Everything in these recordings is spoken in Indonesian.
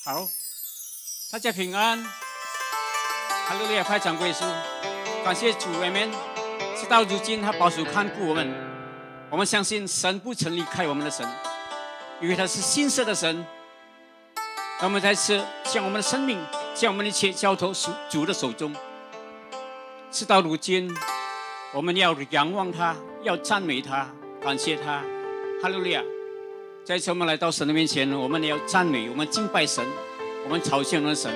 好，大家平安。哈利路亚，快掌柜耶稣，感谢主阿们。直到如今，他保守看顾我们。我们相信神不曾离开我们的神，因为他是信实的神。让我们再次将我们的生命，将我们的一切交托主的手中。直到如今，我们要仰望他，要赞美他，感谢他。哈利路亚！再次我们来到神的面前，我们要赞美，我们敬拜神，我们朝向了神。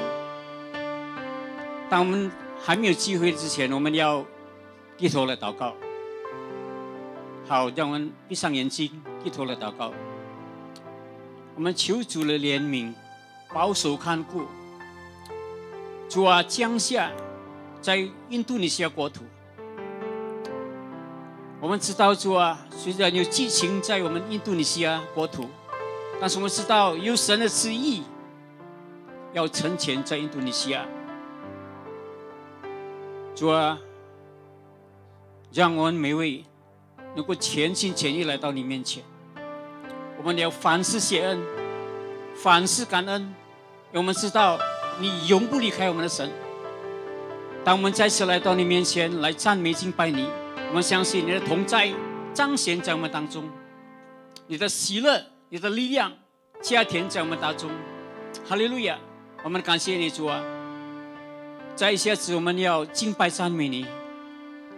当我们还没有机会之前，我们要低头来祷告。好，让我们闭上眼睛，低头来祷告。我们求主的怜悯，保守看顾。主啊，降下在印度尼西亚国土。我们知道主啊，虽然有疫情在我们印度尼西亚国土，但是我们知道有神的旨意要成全在印度尼西亚。主啊，让我们每位能够全心全意来到你面前。我们要凡事谢恩，凡事感恩，因为我们知道你永不离开我们的神。当我们再次来到你面前来赞美敬拜你，我们相信你的同在彰显在我们当中，你的喜乐，你的力量加添在我们当中。哈利路亚！我们感谢你主啊！在一下子我们要敬拜赞美你，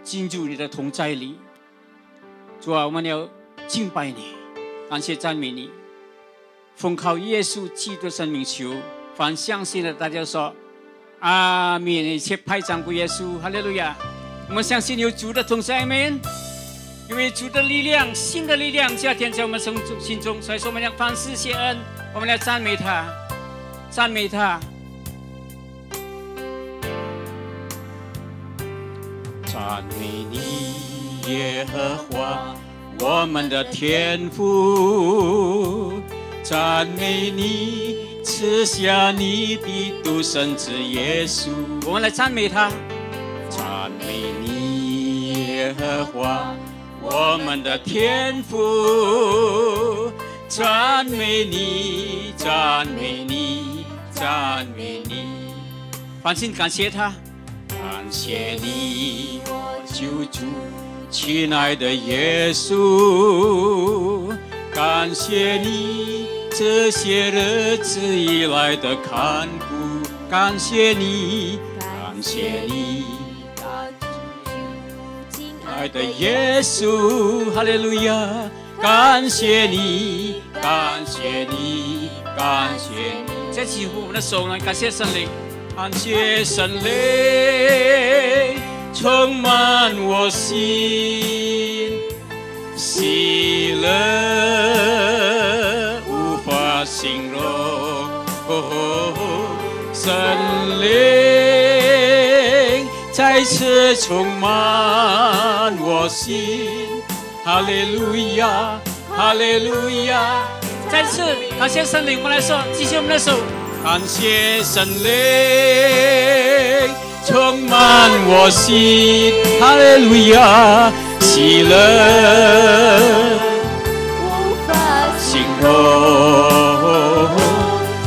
进入你的同在里。主啊，我们要敬拜你，感谢赞美你，奉靠耶稣基督的生命求。凡相信的大家说阿们，一切拍掌归耶稣。哈利路亚！我们相信有主的同在，阿们。因为主的力量，新的力量加添在我们心中，所以说我们要凡事谢恩，我们来赞美他，赞美他。赞美你，耶和华，我们的天父。赞美你，赐下你的独生子耶稣。我们来赞美他。赞美你，耶和华，我们的天父。赞美你，赞美你，赞美你。凡心感谢他，感谢你，我救主，亲爱的耶稣。感谢你这些日子以来的看顾，感谢你，感谢你，亲爱的耶稣，哈利路亚！感谢你，感谢你，感谢你。再举起我们的手来，感谢神灵，感谢神灵充满我心。喜乐无法形容，神灵再次充满我心。哈利路亚，哈利路亚！再次感谢神灵，我们来说，举起我们的手，感谢神灵充满我心。哈利路亚！喜乐无法形容，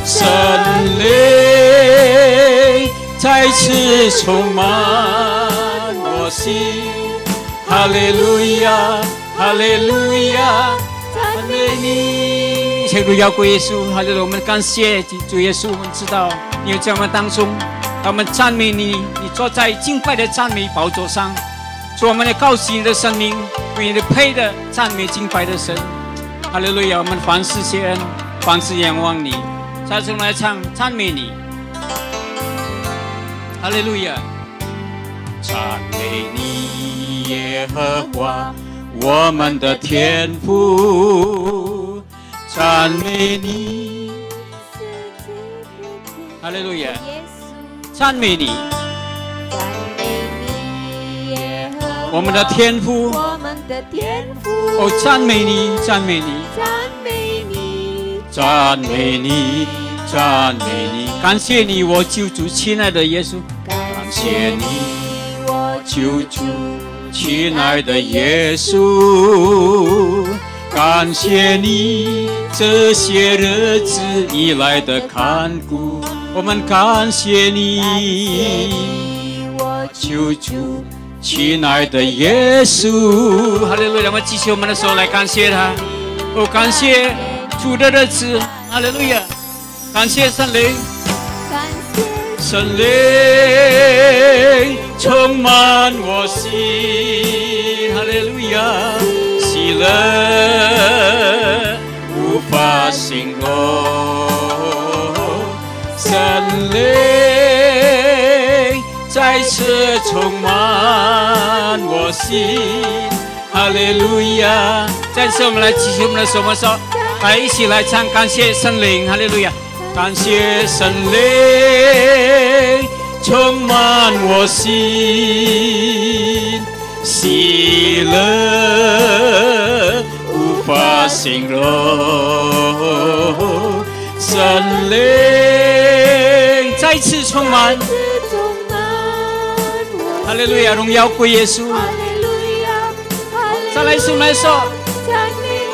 神灵再次充满我心。哈利路亚，哈利路亚，赞美你！一切荣耀归耶稣。哈利路亚！我们感谢主耶稣，我们知道你有在我们当中，让我们赞美你，你坐在敬拜的赞美宝座上。主，我们来告诉你的生命，为你配的赞美敬拜的神。哈利路亚！我们凡事谢恩，凡事仰望你。再次来唱赞美你。哈利路亚！赞美你，耶和华，我们的天父。赞美你。哈利路亚！赞美你。我们的天父，我们的天父，哦，赞美你，赞美你，赞美你，赞美你，赞美你，感谢你，我救主，亲爱的耶稣，感谢你，我救主，亲爱的耶稣，感谢你这些日子以来的看顾，我们感谢你，我救主亲爱的耶稣。哈利路亚！我们举起我们的手来感谢他。哦，感谢主的日子，哈利路亚！感谢圣灵，圣灵充满我心，哈利路亚！喜乐无法形容，圣灵再次充满我心，哈利路亚！再次我们来举起我们的手，我们说，来一起来唱，感谢圣灵，哈利路亚！感谢圣灵充满我心，喜乐无法形容，圣灵再次充满，哈利路亚！荣耀归耶稣，再来一次来说，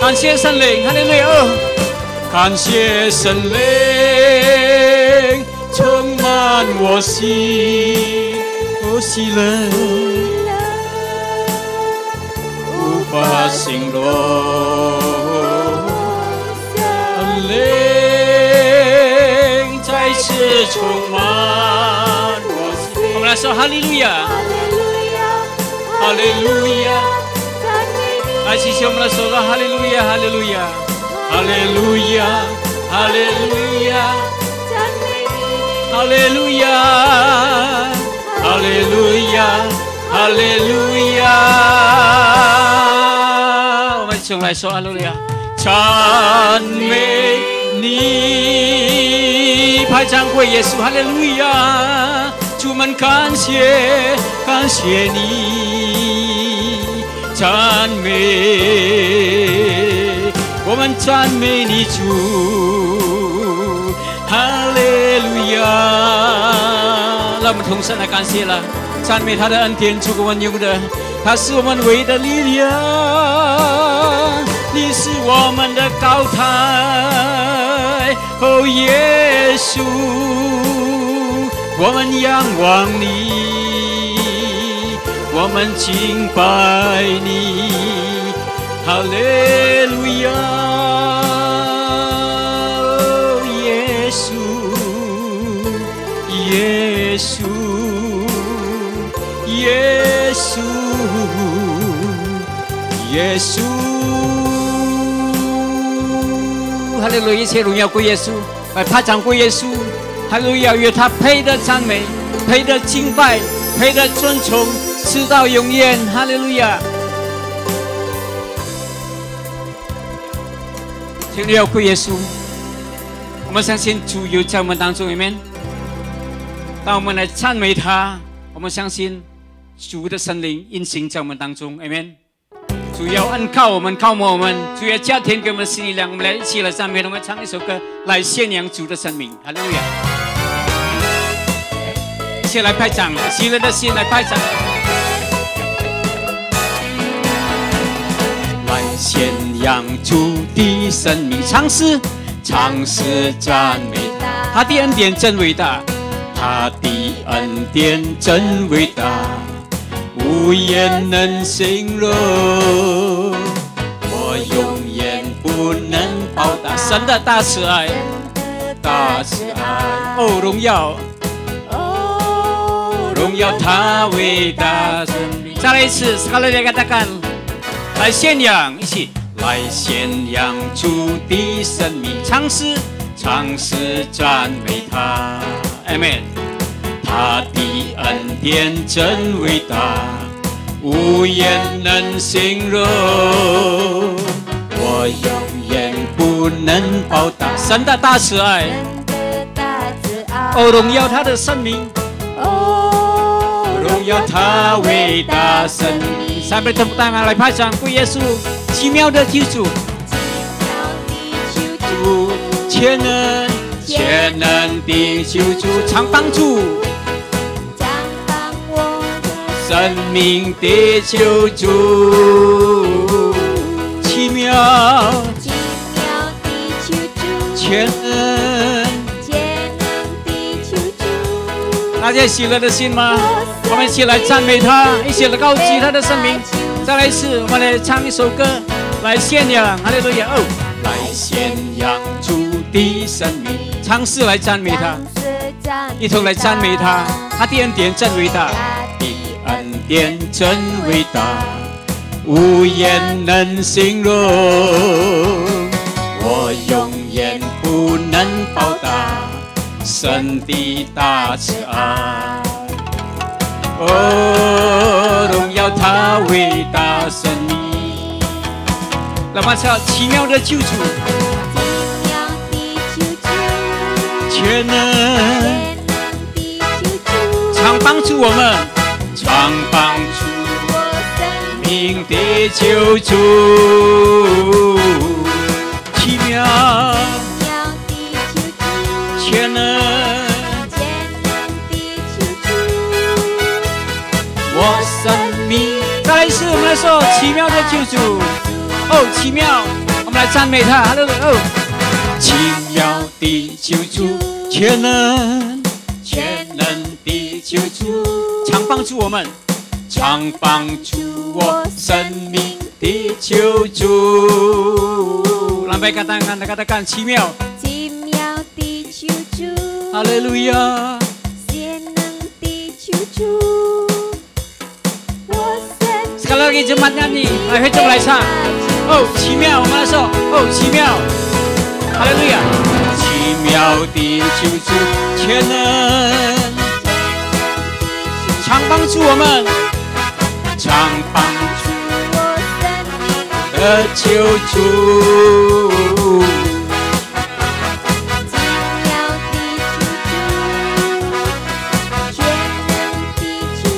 感谢圣灵，哈利路亚！感谢圣灵充满我心，哦，喜乐无法形容，圣灵再次充满我心。我们来说哈利路亚，哈利路亚，来举起我们的手说哈利路亚，哈利路亚。哈利路亚，哈利路亚，哈利路亚，哈利路亚，哈利路亚。我们一起来说哈利路亚，赞美你，拍掌归耶稣，哈利路亚！主们感谢你，赞美。我们赞美你主，哈利路亚！让我们同声来感谢了，赞美他的恩典，主给我们用的，他是我们唯一的力量，你是我们的高台，哦耶稣，我们仰望你，我们敬拜你。哈利路亚，耶稣，耶稣，耶稣，耶稣，哈利路亚！一切荣耀归耶稣，来拍掌归耶稣，哈利路亚！愿他配得赞美，配得敬拜，配得尊崇，直到永远，哈利路亚！荣耀归耶稣，我们相信主有在我们当中里面。当我们来赞美他，我们相信主的圣灵运行在我们当中，阿们。主要恩靠我们，靠我们，主要加添给我们新力量。我们来一起来赞美，我们唱一首歌来宣扬主的生命，哈利路亚！一起来拍掌，喜乐的心来拍掌。宣扬主的生命，唱诗赞美他，他的恩典真伟大，他的恩典真伟大，无言能形容，我永远不能报答神的大慈爱，大慈爱，哦荣耀，荣耀他伟大生命。再来一次，哈利路亚！大家来宣扬，一起来宣扬主的生命，唱诗赞美他，阿们。他的恩典真伟大，无言能形容，我永远不能报答神的大慈爱，哦荣耀他的生命，荣耀他伟大生命。三杯特福大马来拍掌归耶稣，奇妙的救主，全能的救主，常帮助生命的救主，奇奇妙的救主，全能的救主。大家喜乐的心吗？我们一起来赞美他，一起来高举他的生命。再来一次，我们来唱一首歌，来宣扬哈利路亚哦，来宣扬主的生命，尝试来赞美他，一同来赞美他，他的恩典真伟大，的恩典真伟大，无言能形容，我永远不能报答神的大慈爱。哦，荣耀他伟大生命。那么唱奇妙的救主，全能常帮助我们，常帮助我生命的救主，奇妙全能。我生命，再来一次，我们来说奇妙的救主。哦，奇妙，我们来赞美他，哈利路亚！哦，奇妙的救主，全能的救主，常帮助我们，常帮助我生命的救主。来，看，奇妙的救主，哈利路亚！全能的救主。Sekali lagi jemaat nyanyi, ayo coba来唱。哦，奇妙，我们来说，哦，奇妙，哈利路亚，奇妙的救主，全能，常帮助我们，常帮助我生命的救主。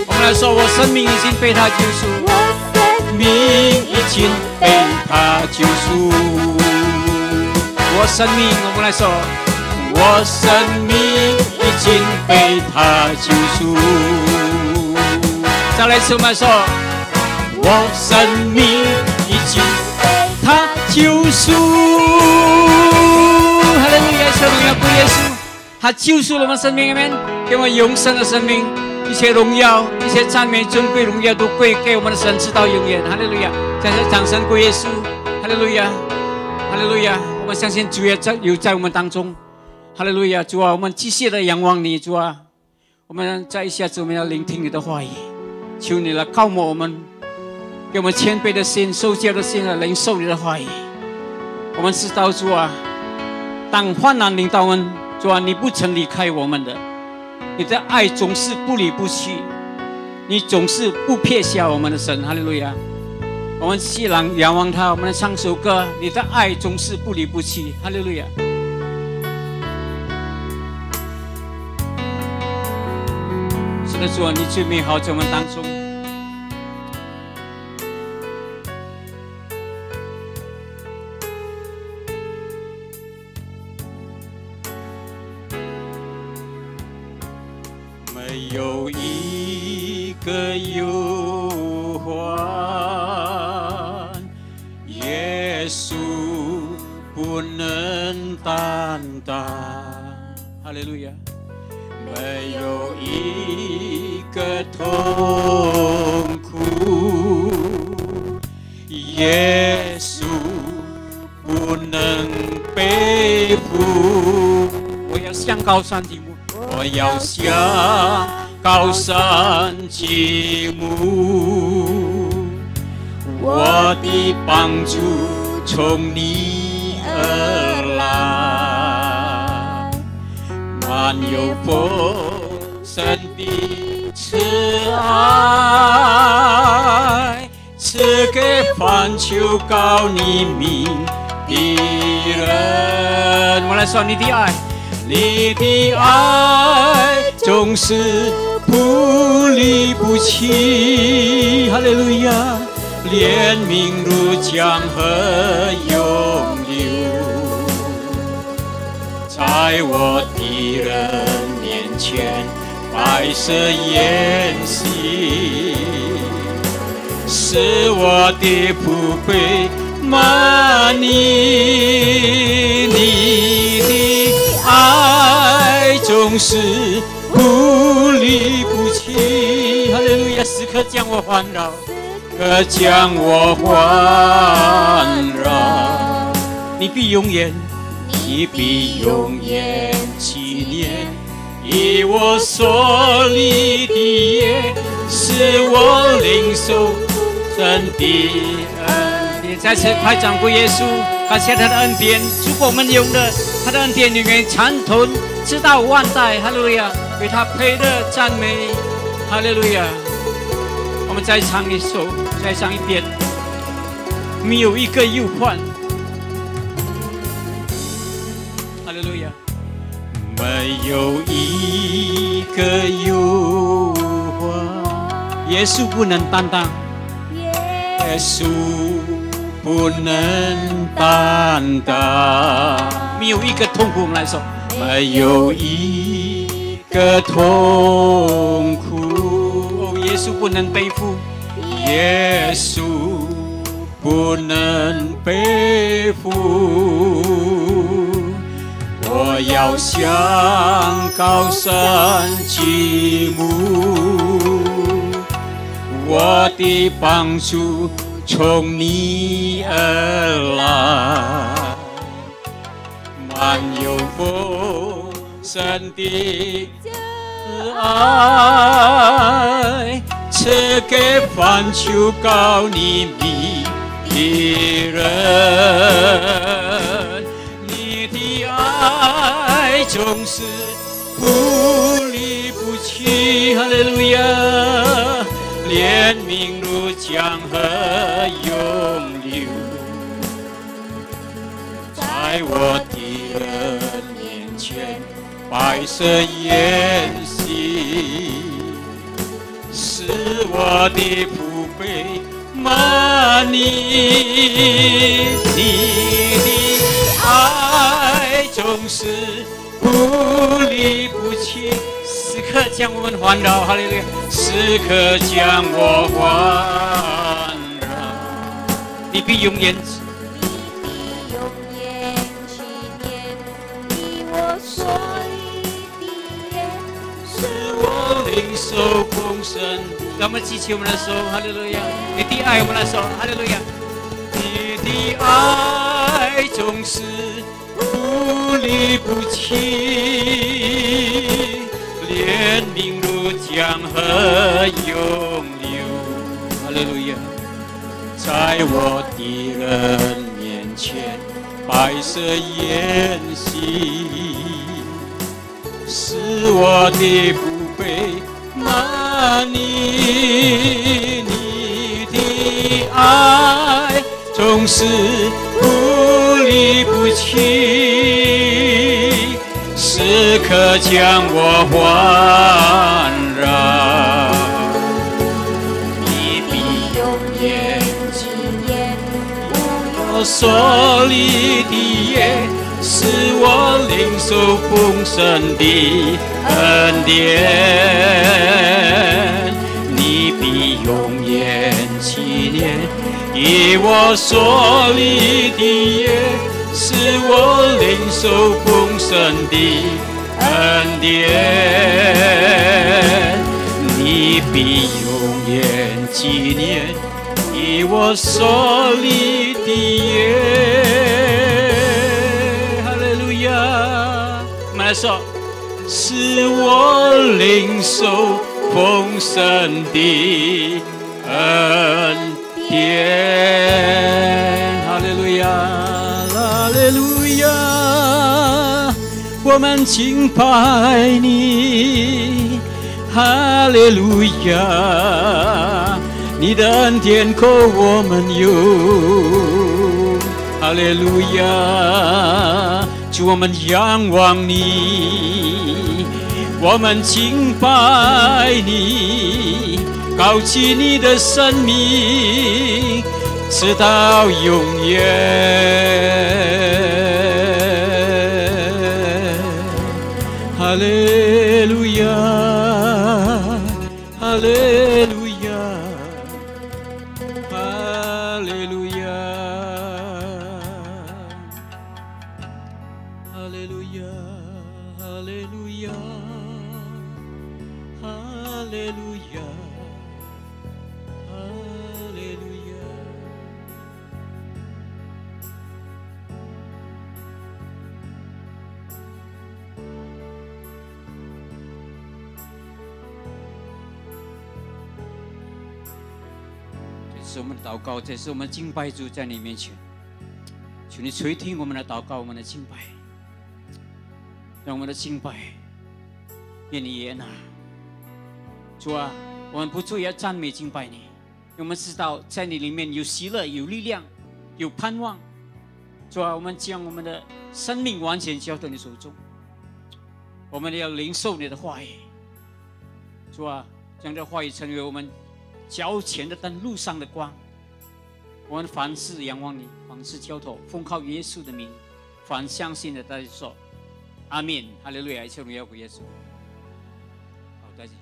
我们来说，我生命已经被他救赎。命已经被他救赎，我生命，我们来说，我生命已经被他救赎。再来一次，我们来说，我生命已经被他救赎。哈利路亚，荣耀归耶稣，他救赎了我们生命里面，给我们永生的生命。一切荣耀、一切赞美、尊贵、荣耀都归给我们的神，直到永远。哈利路亚！现在掌声归耶稣。哈利路亚，哈利路亚！我们相信主也有在我们当中。哈利路亚！主啊，我们继续的仰望你，主啊，我们在一下子我们要聆听你的话语，求你来告抹我们，给我们谦卑的心、受教的心来领受你的话语。我们知道主啊，当患难临到我们，主啊，你不曾离开我们的。你的爱总是不离不弃，你总是不撇下我们的神，哈利路亚！我们既然仰望他，我们来唱首歌。你的爱总是不离不弃，哈利路亚！是的，主啊，你最美好在我们当中。没有一个忧患，耶稣不能担当。哈利路亚！没有一个痛苦，耶稣不能背负。我要向高山举目。我要向高山举目，我的帮助从你而来，满有丰盛的慈爱，赐给凡求告你名的人。我来说你的爱。你的爱总是不离不弃，哈利路亚！怜悯如江河涌流，在我敌人面前摆设筵席，使我的仆婢玛尼，你的爱总是不离不弃。哈利路亚，时刻将我环绕，可将我环绕。你必永远，你必永远纪念，以我所立的约，使我领受神的恩典。再次快掌柜耶稣，感谢他的恩典，如果我们用的他的恩典永远长存，直到万代。哈利路亚，为他配的赞美。哈利路亚，我们再唱一首，再唱一遍。没有一个忧患。哈利路亚，没有一个忧患，耶稣不能担当，耶稣不能担当，没有一个痛苦。我们来说，没有一个痛苦，哦，耶稣不能背负，耶稣不能背负。我要向高山举目，我的帮助从你而来，满有丰盛的爱，赐给凡求告你名的人。你的爱总是不离不弃，哈利路亚，怜悯如江河涌流，在我的人面前白色筵席，是我的父辈玛尼，你的爱总是不离不弃，时刻将我们环绕，哈利路亚，时刻将我环绕。你必永远，纪念，以我所立的约，使我领受丰盛。让我们举起我们的手，哈利路亚！你的爱，我们来说，哈利路亚！你的爱总是不离不弃，怜悯如江河涌流，哈利路亚！在我的人面前，白色筵席，是我的父辈玛尼，你的爱总是不离不弃，时刻将我环绕。你必永远纪念我所立的约，使我领受丰盛的恩典。你必永远纪念以我所立的约，使我领受丰盛的恩典。你必永远纪念以我所立的约。哈利路亚！我们来说，使我领受丰盛的恩典。哈利路亚，哈利路亚！我们敬拜你，哈利路亚！你的恩典够我们用，哈利路亚！主，我们仰望你，我们敬拜你，高举你的生命，直到永远。哈利路亚，哈利路亚，哈利路亚。Haleluya, haleluya, haleluya.这是我们的祷告，这是我们敬拜主在你面前，求你垂听我们的祷告，我们的敬拜。让我们的敬拜愿你悦纳，主啊，我们不住要赞美敬拜你，因为我们知道在你里面有喜乐、有力量、有盼望。主啊，我们将我们的生命完全交到你手中，我们要领受你的话语。主啊，将这话语成为我们脚前的灯，路上的光。我们凡事仰望你，凡事交托，奉靠耶稣的名，凡相信的大家说。阿门，哈利路亚！一切荣耀归耶稣。好，再见。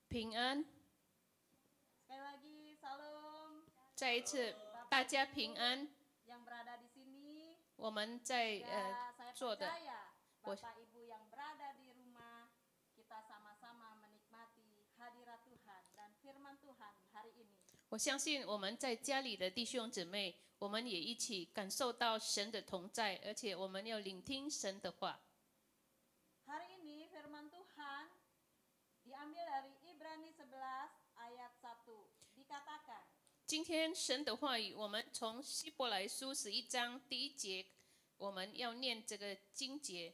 平安， Sekali lagi salam 再一次大家平安。 yang berada di sini 我们在 dan saya 做的， percaya 我 Bapak Ibu yang berada di rumah kita sama-sama menikmati hadirat Tuhan dan firman Tuhan hari ini. 我相信我们在家里的弟兄姊妹，我们也一起感受到神的同在，而且我们要聆听神的话。 Hari ini firman Tuhan diambil dari Ibrani 11 ayat 1. Dikatakan, 今天神的话语，我们从希伯来书11章第1节，我们要念这个经节。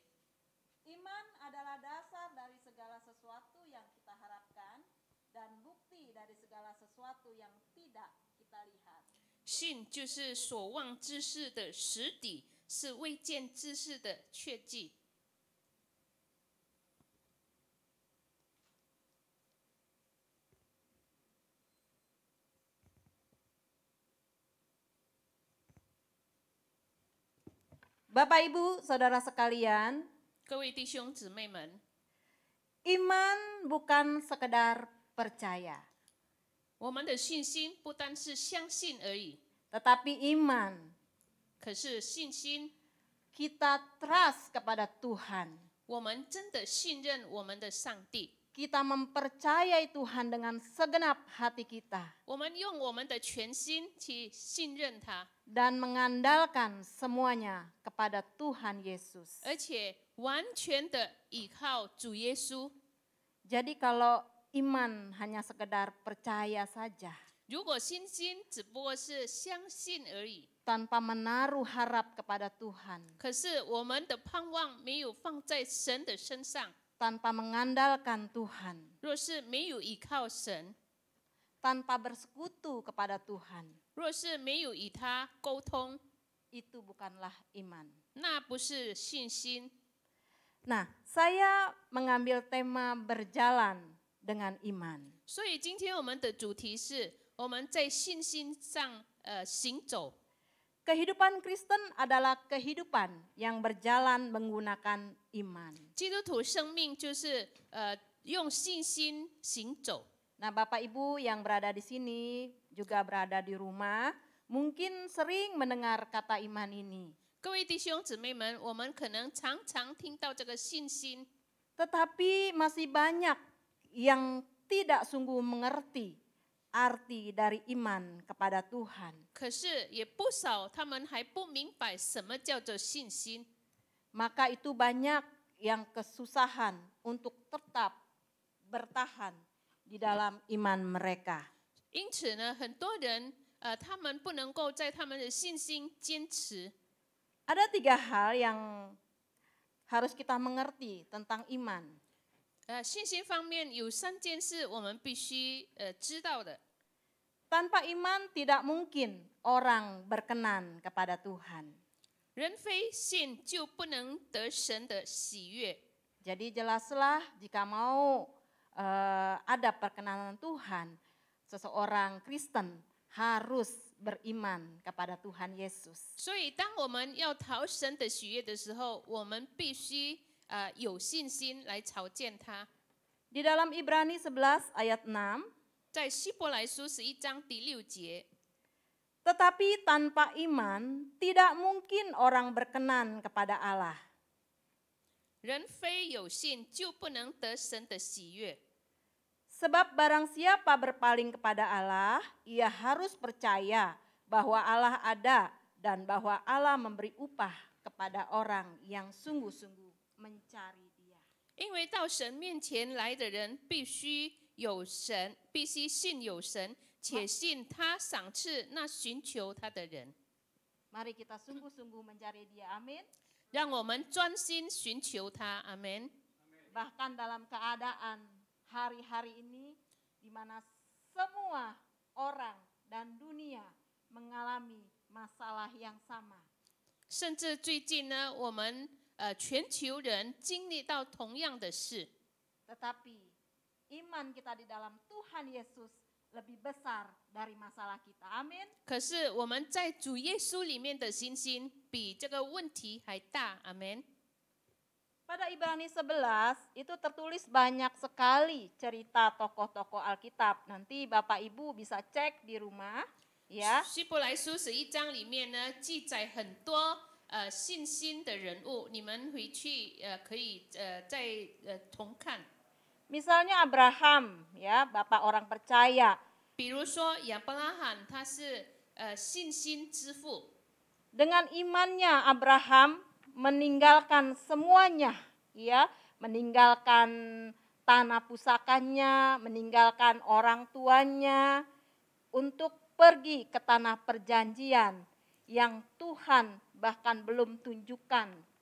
iman adalah dasar dari segala sesuatu yang kita harapkan dan bukti dari segala sesuatu yang tidak kita lihat. 信就是所望之事的实底，是未见之事的确据。 Bapak Ibu, Saudara sekalian, 各位弟兄姊妹们， iman bukan sekedar percaya, 我们的信心不单是相信而已， tetapi iman 可是信心， kita trust kepada Tuhan. 我们真的信任我们的上帝， Kita mempercayai Tuhan dengan segenap hati kita 我们用我们的全心去信任他， dan mengandalkan semuanya kepada Tuhan Yesus. 而且完全的依靠主耶稣。 Jadi kalau iman hanya sekedar percaya saja 如果信心只不过是相信而已， tanpa menaruh harap kepada Tuhan, 可是我们的盼望没有放在神的身上， tanpa mengandalkan Tuhan, 若是没有依靠神， tanpa bersekutu kepada Tuhan, 若是没有与他沟通， itu bukanlah iman. 那不是信心。 Nah, saya mengambil tema berjalan dengan iman. 所以今天我们的主题是我们在信心上行走。 Kehidupan Kristen adalah kehidupan yang berjalan menggunakan iman. 基督徒生命就是用信心行走。 Nah, Bapak Ibu yang berada di sini juga berada di rumah, mungkin sering mendengar kata iman ini. 各位弟兄姊妹们，我们可能常常听到这个信心， Tetapi masih banyak yang tidak sungguh mengerti arti dari iman kepada Tuhan. 可是也不少他们还不明白什么叫做信心， Maka itu banyak yang kesusahan untuk tetap bertahan di dalam iman mereka. 因此呢，很多人他们不能够在他们的信心坚持。 Ada 3 hal yang harus kita mengerti tentang iman. 信心方面有3件事我们必须知道的。 Tanpa iman tidak mungkin orang berkenan kepada Tuhan. 人非信就不能得神的喜悦。Jadi jelaslah jika mau ada perkenanan Tuhan, seseorang Kristen harus beriman kepada Tuhan Yesus. 所以，当我们要讨神的喜悦的时候，我们必须有信心来朝见他。 Di dalam Ibrani 11 ayat 6, 在希伯来书11章第6节， tetapi tanpa iman tidak mungkin orang berkenan kepada Allah. 人非有信就不能得神的喜悦。 Sebab barang siapa berpaling kepada Allah, ia harus percaya bahwa Allah ada dan bahwa Allah memberi upah kepada orang yang sungguh-sungguh mencari Dia. 因为到神面前来的人必须有神，必须信有神，且信他赏赐那寻求他的人。 Mari kita sungguh-sungguh mencari Dia, amin. 让我们专心寻求他，阿门。 Bahkan dalam keadaan hari-hari ini di mana semua orang dan dunia mengalami masalah yang sama. 甚至最近呢，我们全球人经历到同样的事， Tetapi iman kita di dalam Tuhan Yesus lebih besar dari masalah kita. Amin. 可是我们在主耶稣里面的信心比这个问题还大，阿门。 Pada Ibrani 11 itu tertulis banyak sekali cerita tokoh-tokoh Alkitab. Nanti Bapak Ibu bisa cek di rumah, ya. 希伯来书11章里面呢，记载很多信心的人物，你们回去可以再重看。 Misalnya Abraham, ya, bapak orang percaya. 比如说亚伯拉罕，他是信心之父， Dengan imannya Abraham meninggalkan semuanya, ya, meninggalkan tanah pusakanya, meninggalkan orang tuanya untuk pergi ke tanah perjanjian yang Tuhan bahkan belum tunjukkan.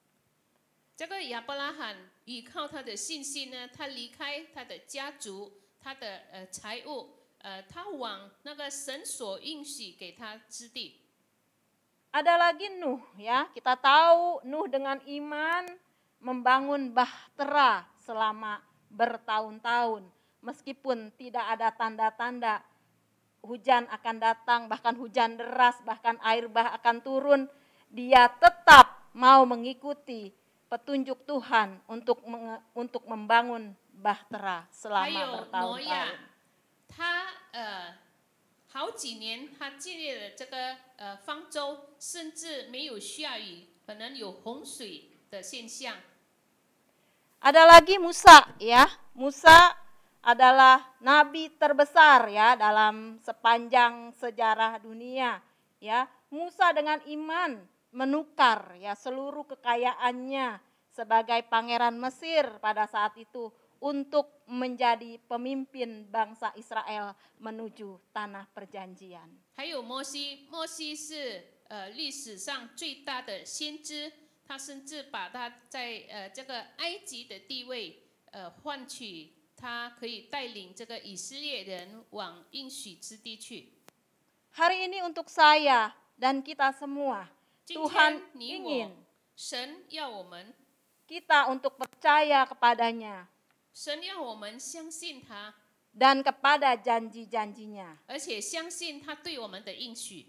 这个亚伯拉罕依靠他的信心呢，他离开他的家族，他的财物，他往那个神所应许给他之地。 Ada lagi Nuh, ya, kita tahu Nuh dengan iman membangun bahtera selama bertahun-tahun. Meskipun tidak ada tanda-tanda hujan akan datang, bahkan hujan deras, bahkan air bah akan turun, dia tetap mau mengikuti petunjuk Tuhan untuk membangun bahtera 还 selama 有挪 bertahun-tahun. 亚，他好几年他建立了这个方舟，甚至没有下雨，可能有洪水的现象。 Ada lagi Musa, ya. Musa adalah nabi terbesar, ya, dalam sepanjang sejarah dunia, ya. Musa dengan iman menukar, ya, seluruh kekayaannya sebagai pangeran Mesir pada saat itu untuk menjadi pemimpin bangsa Israel menuju tanah perjanjian. 还有摩西，摩西是历史上最大的先知，他甚至把他在这个埃及的地位换取他可以带领这个以色列人往应许之地去。 Hari ini untuk saya dan kita semua, 今 Tuhan 天你 ingin 我，神要我们， kita untuk percaya kepadanya 神要我们相信他， dan kepada janji-janjinya. 而且相信他对我们的应许。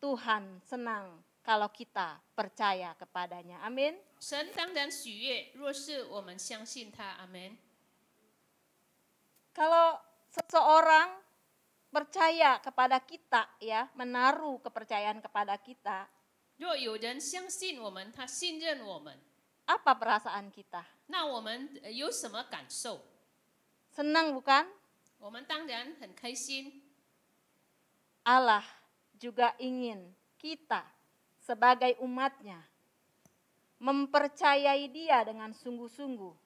Tuhan senang kalau kita percaya kepadanya. Amin. 神当然喜悦，若是我们相信他，阿门。 Kalau seseorang percaya kepada kita, ya, menaruh kepercayaan kepada kita, 若有人相信我们，他信任我们， apa perasaan kita? 那我们有什么感受？ Senang bukan? 我们当然很开心。 Allah juga ingin kita sebagai umatnya mempercayai Dia dengan sungguh-sungguh.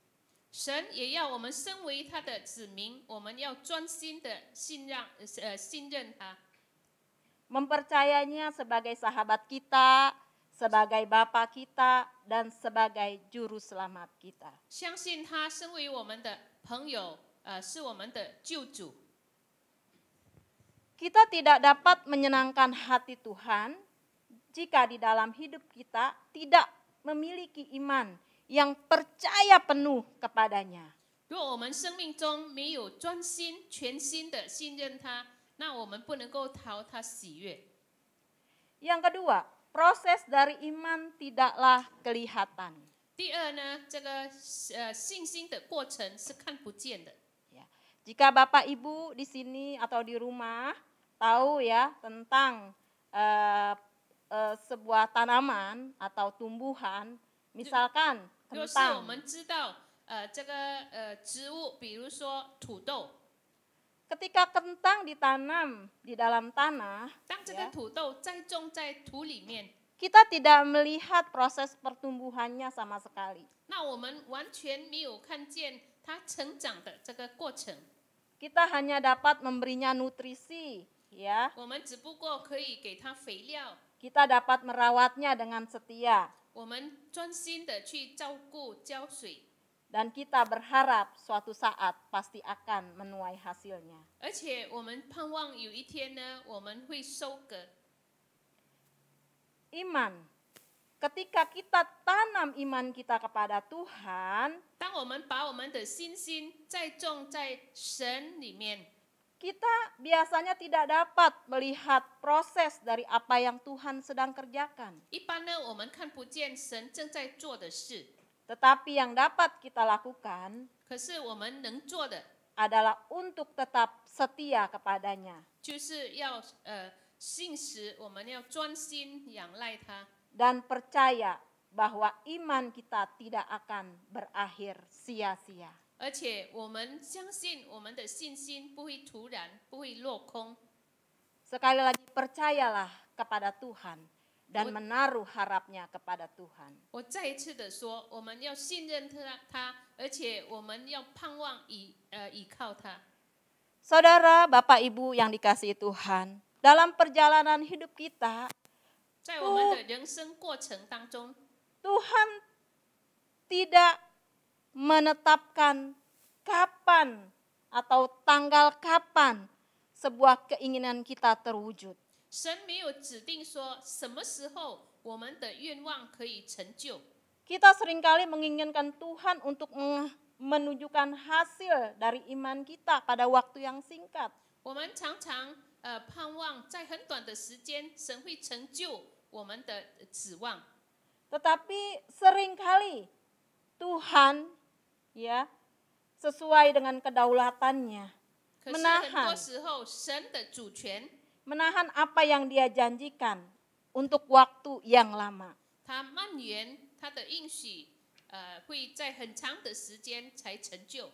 神也要我们身为他的子民，我们要专心的信任他， Mempercayainya sebagai sahabat kita, sebagai Bapa kita, dan sebagai Juru Selamat kita. 相信他身为我们的朋友，是我们的救主。 Kita tidak dapat menyenangkan hati Tuhan jika di dalam hidup kita tidak memiliki iman yang percaya penuh kepadanya. 如果我们生命中没有专心、全心的信任他，那我们不能够讨他喜悦。 Yang kedua, proses dari iman tidaklah kelihatan. 第二呢，这个信心的过程是看不见的。 Ya. Jika Bapak Ibu di sini atau di rumah tahu ya tentang sebuah tanaman atau tumbuhan, misalkan 如果是我 kentang. 们知道这个植物，比如说土豆， Ketika kentang ditanam di dalam tanah, 当这个土豆栽种在土里面， kita tidak melihat proses pertumbuhannya sama sekali. 那我们完全没有看见它成长的这个过程， Kita hanya dapat memberinya nutrisi, ya. 我们只不过可以给它肥料， Kita dapat merawatnya dengan setia 我们专心的去照顾浇水， dan kita berharap suatu saat pasti akan menuai hasilnya. 而且我们盼望有一天呢，我们会收割。 Iman. Ketika kita tanam iman kita kepada Tuhan, 当我们把我们的信心栽种在神里面， kita biasanya tidak dapat melihat proses dari apa yang Tuhan sedang kerjakan. 一般呢，我们看不见神正在做的事， Tetapi yang dapat kita lakukan 可是我们能做的 adalah untuk tetap setia kepadanya 就是要信实，我们要专心仰赖他， dan percaya bahwa iman kita tidak akan berakhir sia-sia. 而且我们相信我们的信心不会突然，不会落空。 Sekali lagi percayalah kepada Tuhan dan menaruh harapnya kepada Tuhan. 我再一次的说，我们要信任他，而且我们要盼望倚靠他。 Saudara, Bapak Ibu yang dikasihi Tuhan, dalam perjalanan hidup kita, 在我们的人生过程当中， Tuhan tidak menetapkan kapan atau tanggal kapan sebuah keinginan kita terwujud. 神没有指定说什么时候我们的愿望可以成就。 Kita seringkali menginginkan Tuhan untuk menunjukkan hasil dari iman kita pada waktu yang singkat. 我们常常盼望在很短的时间，神会成就我们的指望。 Tetapi seringkali Tuhan ya sesuai dengan kedaulatannya 可是很 menahan 多时候，神的主权， menahan apa yang Dia janjikan untuk waktu yang lama. 他蔓延他的应许，会在很长的时间才成就。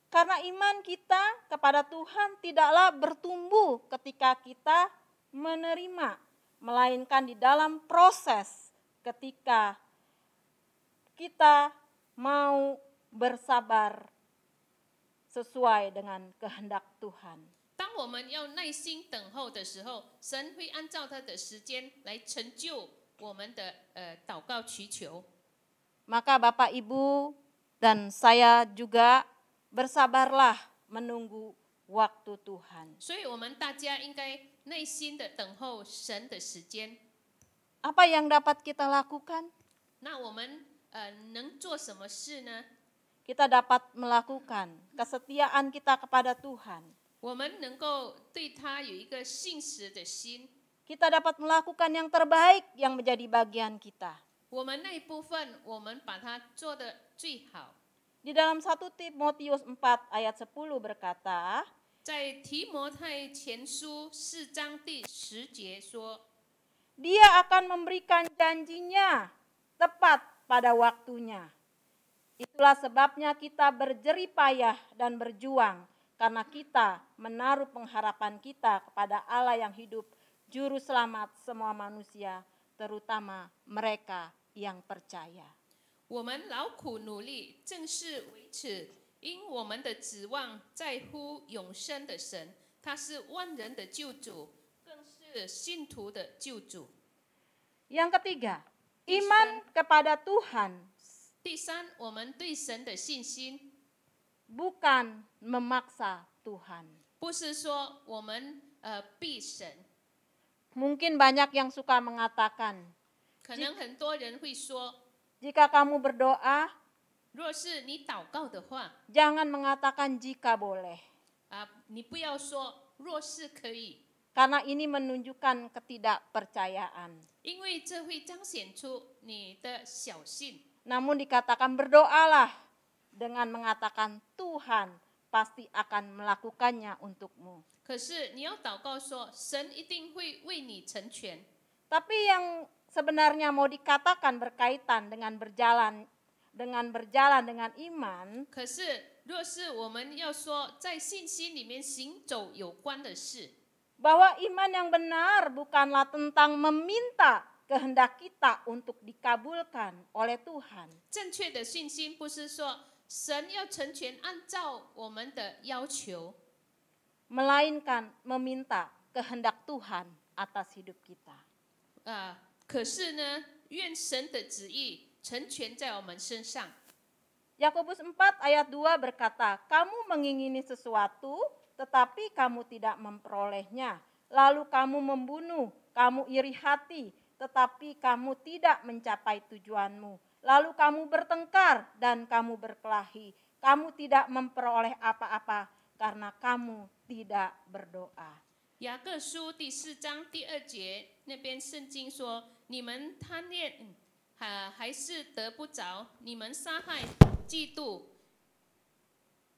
Karena iman kita kepada Tuhan tidaklah bertumbuh ketika kita menerima, melainkan di dalam proses ketika kita mau bersabar sesuai dengan kehendak Tuhan. 当我们要耐心等候的时候，神会按照他的时间来成就我们的祷告祈求。 Maka Bapak Ibu dan saya juga bersabarlah menunggu waktu Tuhan. 所以，我们大家应该耐心的等候神的时间。 Apa yang dapat kita lakukan? 那我们能做什么事呢？ Kita dapat melakukan kesetiaan kita kepada Tuhan. 我们能够对他有一个信实的心。 Kita dapat melakukan yang terbaik yang menjadi bagian kita. 我们那一部分，我们把它做得最好。 Di dalam 1 Timotius 4 ayat 10 berkata, 在提摩太前书4章第10节说， Dia akan memberikan janjinya tepat pada waktunya. Itulah sebabnya kita berjerih payah dan berjuang karena kita menaruh pengharapan kita kepada Allah yang hidup, juru selamat semua manusia, terutama mereka yang percaya. 我们劳苦努力，正是为此，因我们的指望在乎永生的神，他是万人的救主，更是信徒的救主。 Yang ketiga, iman kepada Tuhan 第三，我们对神的信心， bukan memaksa Tuhan. 不是说我们逼神。 Mungkin banyak yang suka mengatakan, 可能很多人会说， Jika kamu berdoa, 若是你祷告的话， jangan mengatakan jika boleh. 你不要说若是可以， Karena ini menunjukkan ketidakpercayaan. 因为这会彰显出你的小信。 Namun dikatakan berdoalah dengan mengatakan Tuhan pasti akan melakukannya untukmu. 可是你要祷告说，神一定会为你成全。 Tapi yang sebenarnya mau dikatakan berkaitan dengan berjalan dengan iman, 可是若是我们要说在信心里面行走有关的事， bahwa iman yang benar bukanlah tentang meminta kehendak kita untuk dikabulkan oleh Tuhan. 正确的信心不是说神要成全按照我们的要求， Melainkan meminta kehendak Tuhan atas hidup kita. 可是呢，愿神的旨意成全在我们身上。 Yakobus 4 ayat 2 berkata, kamu mengingini sesuatu tetapi kamu tidak memperolehnya. Lalu kamu membunuh, kamu iri hati tetapi kamu tidak mencapai tujuanmu. Lalu kamu bertengkar dan kamu berkelahi. Kamu tidak memperoleh apa-apa karena kamu tidak berdoa. 雅各书第4章第2节那边圣经说：“你们贪恋，还是得不着；你们杀害、嫉妒，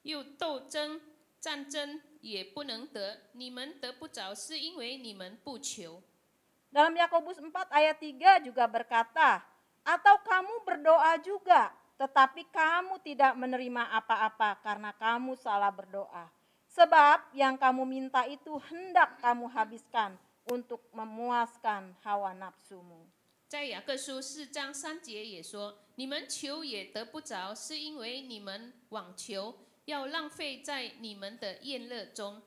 又斗争、战争，也不能得。你们得不着，是因为你们不求。” Dalam Yakobus 4 ayat 3 juga berkata, atau kamu berdoa juga, tetapi kamu tidak menerima apa-apa karena kamu salah berdoa. Sebab yang kamu minta itu hendak kamu habiskan untuk memuaskan hawa nafsumu. 在雅各书4章3节也说：“你们求也得不着，是因为你们妄求，要浪费在你们的宴乐中。”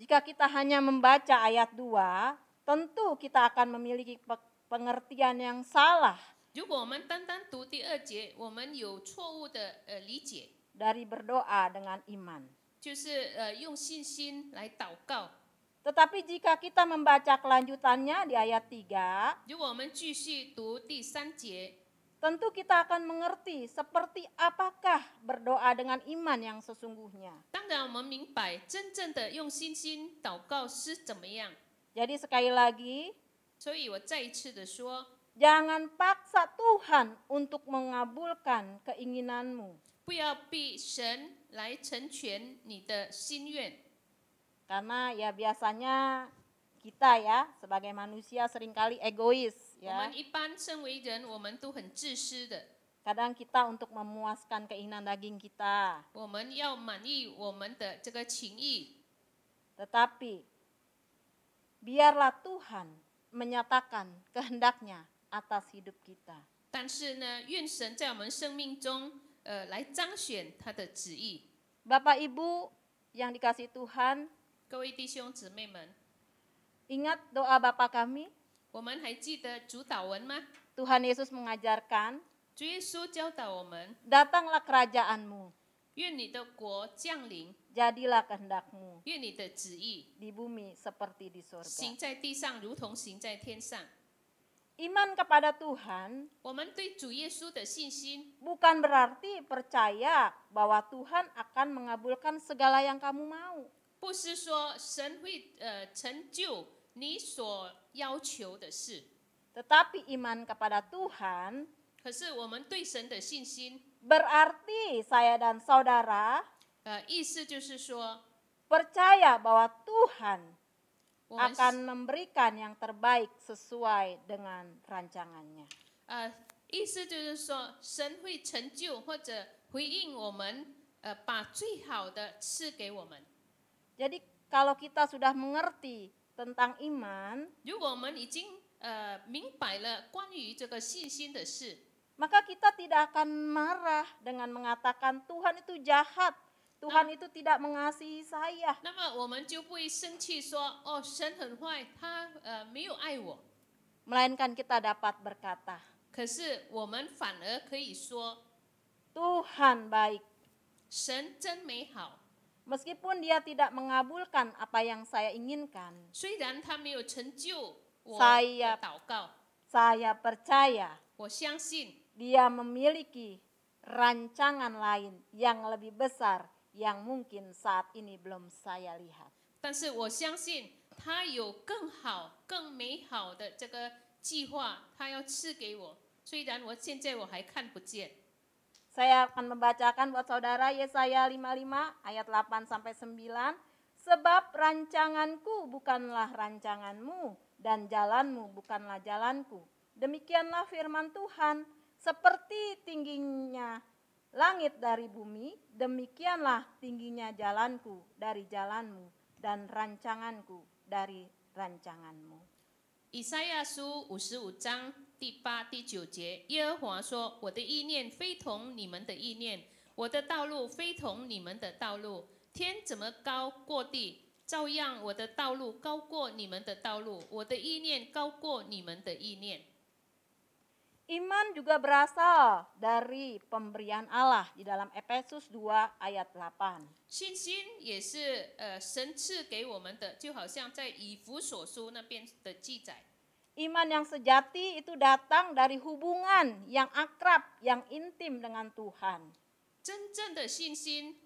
Jika kita hanya membaca ayat 2, tentu kita akan memiliki pengertian yang salah 如果我们单单读第2节，我们有错误的理解， dari berdoa dengan iman. 就是用信心来祷告。 Tetapi jika kita membaca kelanjutannya di ayat 3, 如果我们继续读第3节， tentu kita akan mengerti seperti apakah berdoa dengan iman yang sesungguhnya. 当然我们明白真正的用信心祷告是怎么样。 Jadi sekali lagi, 所以我再一次的说， jangan paksa Tuhan untuk mengabulkan keinginanmu. 不要逼神来成全你的心愿。 Karena ya biasanya kita ya sebagai manusia seringkali egois 我 ya. 们一般身为人，我们都很自私的， Kadang kita untuk memuaskan keinginan daging kita. 我们要满意我们的这个情意。 Tetapi biarlah Tuhan menyatakan kehendaknya atas hidup kita. 但是呢，愿神在我们生命中，来彰显他的旨意。 Bapak Ibu yang dikasihi Tuhan, 各位弟兄姊妹们， ingat doa Bapa kami. 我们还记得主祷文吗？ Tuhan Yesus mengajarkan, 主耶稣教导我们， datanglah kerajaanmu, 愿你的国降临， jadilah kehendakmu 愿你的旨意 di bumi seperti di 行 surga. 在地上，如同行在天上。 Iman kepada Tuhan 我们对主耶稣的信心， bukan berarti percaya bahwa Tuhan akan mengabulkan segala yang kamu mau. 不是说神会成就你所要求的事， Tetapi iman kepada Tuhan 可是我们对神的信心， berarti saya dan saudara 意思就是说， percaya bahwa Tuhan 我们 akan memberikan yang terbaik sesuai dengan rancangannya. 意思就是说，神会成就或者回应我们，把最好的赐给我们。 Jadi kalau kita sudah mengerti tentang iman, 如果我们已经明白了关于这个信心的事， maka kita tidak akan marah dengan mengatakan Tuhan itu jahat, Tuhan itu tidak mengasihi saya. 那么我们就不会生气说，哦，神很坏，他没有爱我。 Melainkan kita dapat berkata, 可是我们反而可以说， Tuhan baik. 神真美好。 Meskipun dia tidak mengabulkan apa yang saya inginkan, 虽然他没有成就我 Saya 的祷告， saya percaya 我相信 Dia memiliki rancangan lain yang lebih besar yang mungkin saat ini belum saya lihat. 但是我相信他有更好、更美好的这个计划，他要赐给我。虽然我现在我还看不见。 Saya akan membacakan buat saudara Yesaya 55 ayat 8 sampai 9. Sebab rancanganku bukanlah rancanganmu dan jalanmu bukanlah jalanku. Demikianlah firman Tuhan, seperti tingginya langit dari bumi, demikianlah tingginya jalanku dari jalanmu dan rancanganku dari rancanganmu. 以赛亚书55章第8、第9节，耶和华说：“我的意念非同你们的意念，我的道路非同你们的道路。天怎么高过地，照样我的道路高过你们的道路，我的意念高过你们的意念。” Iman juga berasal dari pemberian Allah di dalam Efesus 2 ayat 8. 信心也是神赐给我们的，就好像在以弗所书那边的记载。 Iman yang sejati itu datang dari hubungan yang akrab, yang intim dengan Tuhan. 真正的信心，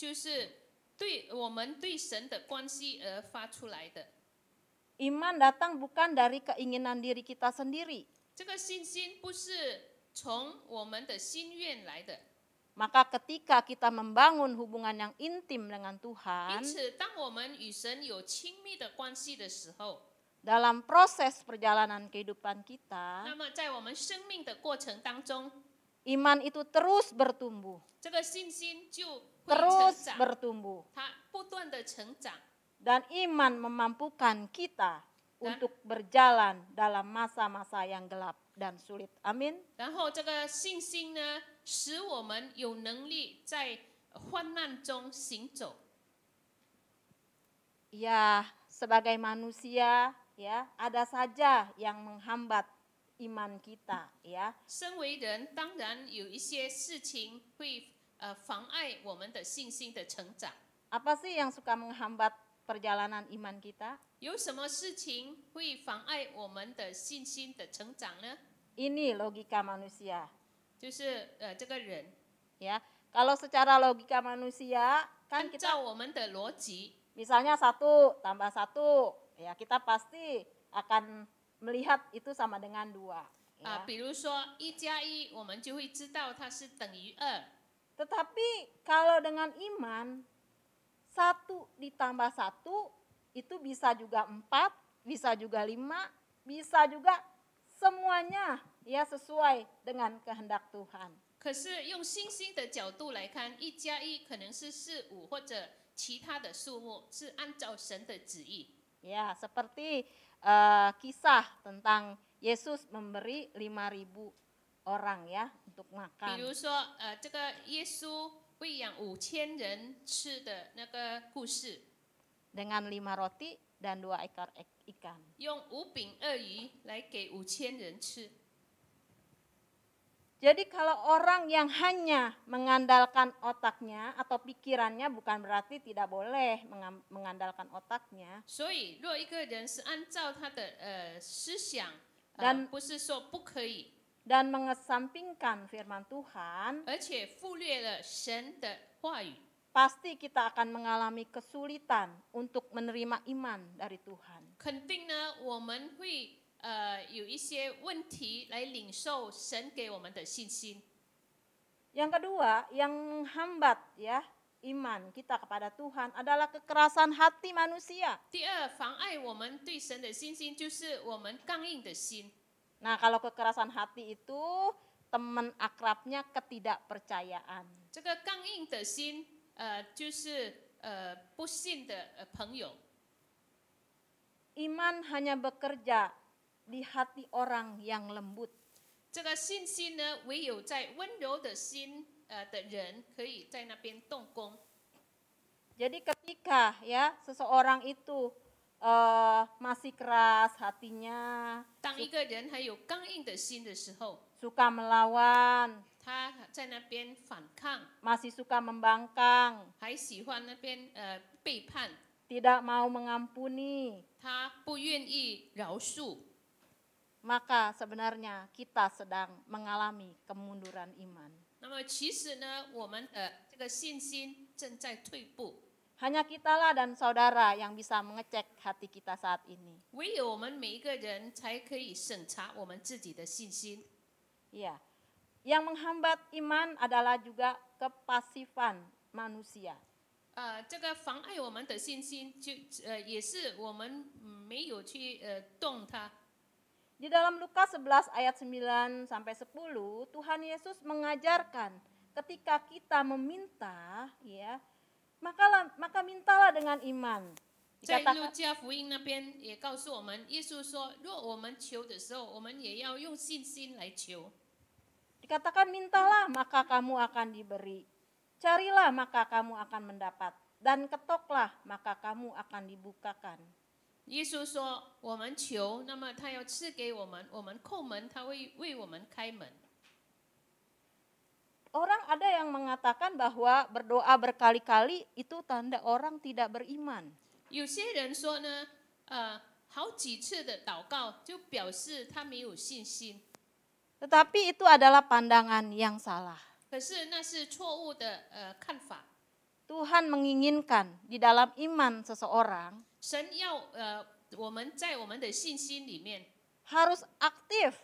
就是对我们对神的关系而发出来的。 Iman datang bukan dari keinginan diri kita sendiri. 这个信心不是从我们的心愿来的。 Maka ketika kita membangun hubungan yang intim dengan 因 Tuhan, 此，当我们与神有亲密的关系的时候， dalam proses perjalanan kehidupan 那 kita, 么在我们生命的过程当中， iman itu terus bertumbuh, 这个信心就会成 terus 长， bertumbuh. 它不断的成长。 Dan iman memampukan kita untuk berjalan dalam masa-masa yang gelap dan sulit. Amin. 然后这个信心呢，使我们有能力在患难中行走。 Ya, sebagai manusia, ya, ada saja yang menghambat iman kita, ya. 身为人，当然有一些事情会妨碍我们的信心的成长。 Apa sih yang suka menghambat perjalanan iman kita? 有什么事情会妨碍我们的信心的成长呢？ Ini logika manusia, 就是这个人 ya. Kalau secara logika manusia, kan 按 kita 照我们的逻辑， misalnya 1 tambah 1, ya kita pasti akan melihat itu sama dengan 2. 啊、 Ya. 比如说1+1，我们就会知道它是等于2。 Tetapi kalau dengan iman, 1 ditambah 1 itu bisa juga 4, bisa juga 5, bisa juga semuanya ya sesuai dengan kehendak Tuhan. 可是用星星的角度来看，1+1可能是4、5或者其他的数目，是按照神的旨意。 Ya, seperti kisah tentang Yesus memberi 5.000 orang ya untuk 比 makan 如说，这个耶稣喂养5000人吃的那个故事， dengan 5 roti dan 2 ekor ikan. 用5饼2鱼来给5000人吃。 Jadi kalau orang yang hanya mengandalkan otaknya atau pikirannya, bukan berarti tidak boleh mengandalkan otaknya. 所以，若一个人是按照他的思想，但不是说不可以， Dan mengesampingkan firman Tuhan, 而且忽略了神的话语， pasti kita akan mengalami kesulitan untuk menerima iman dari Tuhan. 肯定呢，我们会有一些问题来领受神给我们的信心。 Yang kedua, yang menghambat ya iman kita kepada Tuhan adalah kekerasan hati manusia. 第二，妨碍我们对神的信心，就是我们刚硬的心。 Nah, kalau kekerasan hati itu teman akrabnya ketidakpercayaan. 这个刚硬的心，就是不信的朋友。 Iman hanya bekerja di hati orang yang lembut. 这个信心呢，唯有在温柔的心的人，可以在那边动工。 Jadi ketika ya seseorang itu masih keras hatinya, 当一个人还有刚硬的心的时候， suka melawan, 他在那边反抗， masih suka membangkang, 还喜欢那边背叛， tidak mau mengampuni, 他不愿意饶恕， maka sebenarnya kita sedang mengalami kemunduran iman. 那么其实呢，我们的这个信心正在退步。 Hanya kitalah dan saudara yang bisa mengecek hati kita saat ini. 唯有我们每一个人才可以审查我们自己的信心。 Iya. Yang menghambat iman adalah juga kepasifan manusia. 这个妨碍我们的信心，也是我们没有去动它。 Di dalam Lukas 11 ayat 9 sampai 10, Tuhan Yesus mengajarkan ketika kita meminta, ya, maka mintalah dengan iman. 在 Dikatakan, 路加福音那边也告诉我们，耶稣说，若我们求的时候，我们也要用信心来求。 dikatakan mintalah maka kamu akan diberi. Carilah maka kamu akan mendapat. Dan ketoklah maka kamu akan dibukakan. 耶稣说，我们求，那么他要赐给我们；我们叩门，他会为我们开门。 Orang ada yang mengatakan bahwa berdoa berkali-kali itu tanda orang tidak beriman. 有些人说呢，好几次的祷告就表示他没有信心， Tetapi itu adalah pandangan yang salah. 可是那是错误的看法。 Tuhan menginginkan di dalam iman seseorang 神要我们在我们的信心里面， harus aktif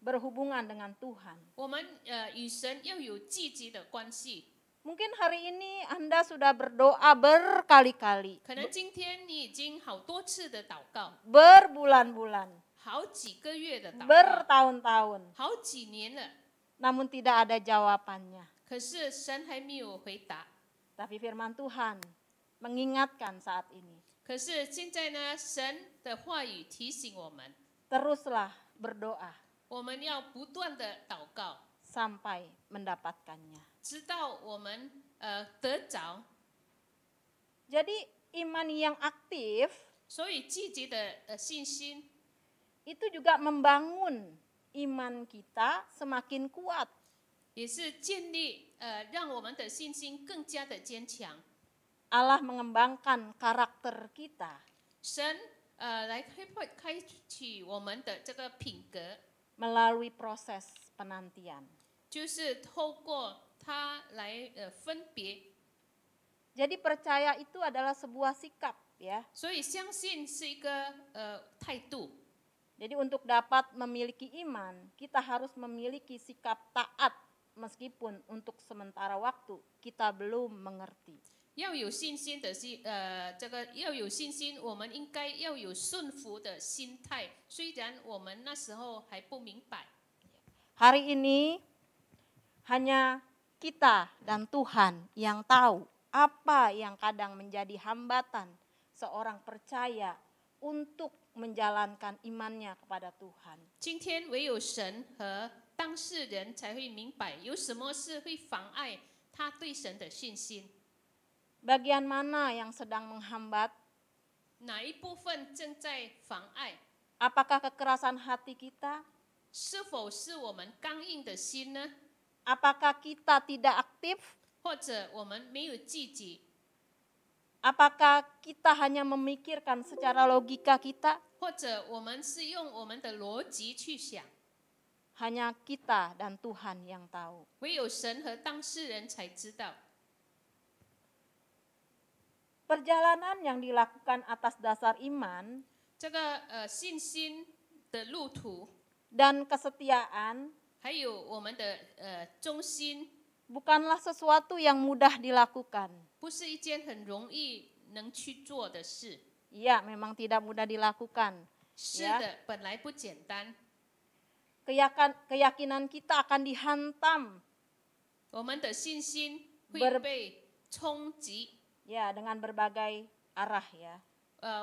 berhubungan dengan Tuhan. 我们与神要有积极的关系。 Mungkin hari ini Anda sudah berdoa berkali-kali, 可能今天你已经好多次的祷告， berbulan-bulan, 好几个月的祷告， bertahun-tahun, 好几年了， namun tidak ada jawabannya. 可是神还没有回答。 Tapi firman Tuhan mengingatkan saat ini, 可是现在呢，神的话语提醒我们， teruslah berdoa 我们要不断的祷告， sampai mendapatkannya. 直到我们得着。 Jadi iman yang aktif 所以积极的信心， itu juga membangun iman kita semakin kuat. 也是建立让我们的信心更加的坚强。 Allah mengembangkan karakter kita 神来开启我们的这个品格， melalui proses penantian. 就是透过它来分别。 Jadi percaya itu adalah sebuah sikap, ya. 所以相信是一个态度。 Jadi untuk dapat memiliki iman, kita harus memiliki sikap taat meskipun untuk sementara waktu kita belum mengerti. 要有信心的这个要有信心，我们应该要有顺服的心态。虽然我们那时候还不明白， Hari ini hanya kita dan Tuhan yang tahu apa yang kadang menjadi hambatan seorang percaya untuk menjalankan imannya kepada Tuhan. 今天唯有神和当事人才会明白，有什么事会妨碍他对神的信心， Bagian mana yang sedang menghambat? 哪一部分正在妨碍？ Apakah kekerasan hati kita? 是否是我们刚硬的心呢？ Apakah kita tidak aktif? 或者我们没有积极？ Apakah kita hanya memikirkan secara logika kita? 或者我们是用我们的逻辑去想？ Hanya kita dan Tuhan yang tahu. 唯有神和当事人才知道。 Perjalanan yang dilakukan atas dasar iman 这个信心的路途， dan kesetiaan 还有我们的忠心， bukanlah sesuatu yang mudah dilakukan. 不是一件很容易能去做的事。 Iya, memang tidak mudah dilakukan. 是 Ya. 的，本来不简单。 Keyakinan kita akan dihantam 我们的信心会 Ber- 被冲击， ya dengan berbagai arah, ya.